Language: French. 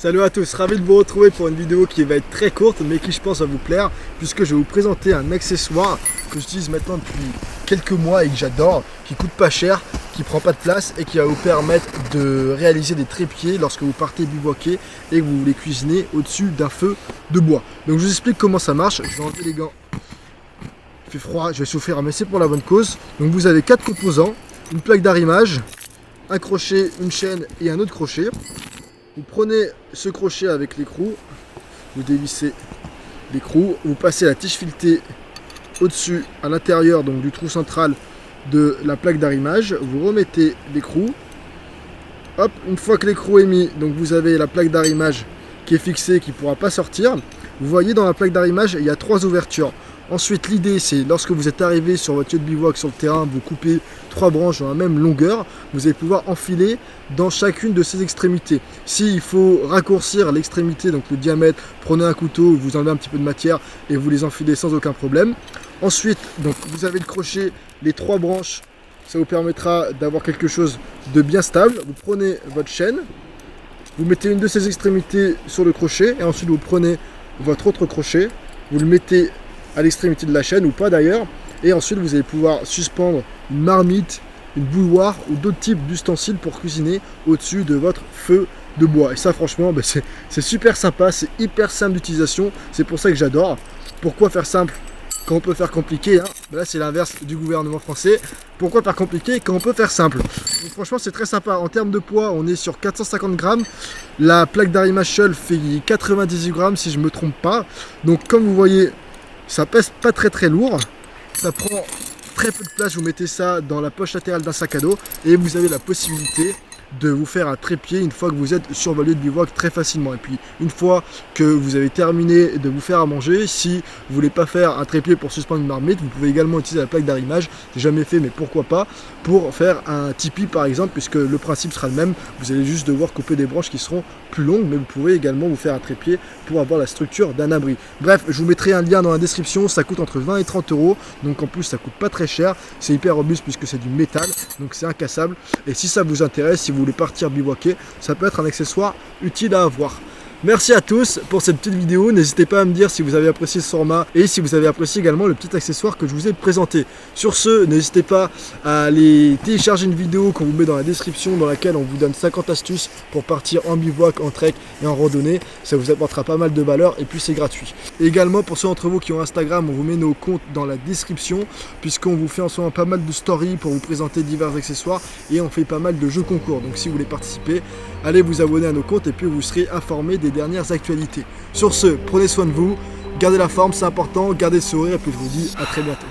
Salut à tous, ravi de vous retrouver pour une vidéo qui va être très courte mais qui je pense va vous plaire puisque je vais vous présenter un accessoire que j'utilise maintenant depuis quelques mois et que j'adore, qui coûte pas cher, qui prend pas de place et qui va vous permettre de réaliser des trépieds lorsque vous partez bivouaquer et que vous voulez cuisiner au-dessus d'un feu de bois. Donc je vous explique comment ça marche. Je vais enlever les gants, il fait froid, je vais souffrir mais c'est pour la bonne cause. Donc vous avez 4 composants, une plaque d'arrimage, un crochet, une chaîne et un autre crochet. Vous prenez ce crochet avec l'écrou, vous dévissez l'écrou, vous passez la tige filetée au-dessus, à l'intérieur donc du trou central de la plaque d'arrimage, vous remettez l'écrou. Hop, une fois que l'écrou est mis, donc vous avez la plaque d'arrimage qui est fixée, qui ne pourra pas sortir. Vous voyez dans la plaque d'arrimage, il y a 3 ouvertures. Ensuite, l'idée, c'est lorsque vous êtes arrivé sur votre lieu de bivouac sur le terrain, vous coupez 3 branches dans la même longueur, vous allez pouvoir enfiler dans chacune de ces extrémités. S'il faut raccourcir l'extrémité, donc le diamètre, prenez un couteau, vous enlevez un petit peu de matière et vous les enfilez sans aucun problème. Ensuite, donc, vous avez le crochet, les 3 branches, ça vous permettra d'avoir quelque chose de bien stable. Vous prenez votre chaîne, vous mettez une de ces extrémités sur le crochet et ensuite vous prenez votre autre crochet, vous le mettez à l'extrémité de la chaîne ou pas d'ailleurs, et ensuite vous allez pouvoir suspendre une marmite, une bouilloire ou d'autres types d'ustensiles pour cuisiner au-dessus de votre feu de bois. Et ça franchement c'est super sympa, c'est hyper simple d'utilisation, c'est pour ça que j'adore. Pourquoi faire simple quand on peut faire compliqué, hein? Là c'est l'inverse du gouvernement français. Pourquoi faire compliqué quand on peut faire simple? Donc franchement c'est très sympa. En termes de poids, on est sur 450 grammes. La plaque d'arrimage seule fait 98 grammes si je ne me trompe pas. Donc comme vous voyez, ça pèse pas très lourd, ça prend très peu de place, vous mettez ça dans la poche latérale d'un sac à dos et vous avez la possibilité de vous faire un trépied une fois que vous êtes sur votre lieu de bivouac très facilement. Et puis une fois que vous avez terminé de vous faire à manger, si vous voulez pas faire un trépied pour suspendre une marmite, vous pouvez également utiliser la plaque d'arrimage, j'ai jamais fait mais pourquoi pas, pour faire un tipi par exemple, puisque le principe sera le même, vous allez juste devoir couper des branches qui seront plus longues, mais vous pouvez également vous faire un trépied pour avoir la structure d'un abri. Bref, je vous mettrai un lien dans la description, ça coûte entre 20 et 30 euros, donc en plus ça coûte pas très cher, c'est hyper robuste puisque c'est du métal, donc c'est incassable, et si ça vous intéresse, si vous voulez partir bivouaquer, ça peut être un accessoire utile à avoir. Merci à tous pour cette petite vidéo, n'hésitez pas à me dire si vous avez apprécié ce format et si vous avez apprécié également le petit accessoire que je vous ai présenté. Sur ce, n'hésitez pas à aller télécharger une vidéo qu'on vous met dans la description dans laquelle on vous donne 50 astuces pour partir en bivouac, en trek et en randonnée. Ça vous apportera pas mal de valeur et puis c'est gratuit. Et également pour ceux d'entre vous qui ont Instagram, on vous met nos comptes dans la description puisqu'on vous fait en ce moment pas mal de stories pour vous présenter divers accessoires et on fait pas mal de jeux concours. Donc si vous voulez participer, allez vous abonner à nos comptes et puis vous serez informé des dernières actualités. Sur ce, prenez soin de vous, gardez la forme, c'est important, gardez le sourire et puis je vous dis à très bientôt.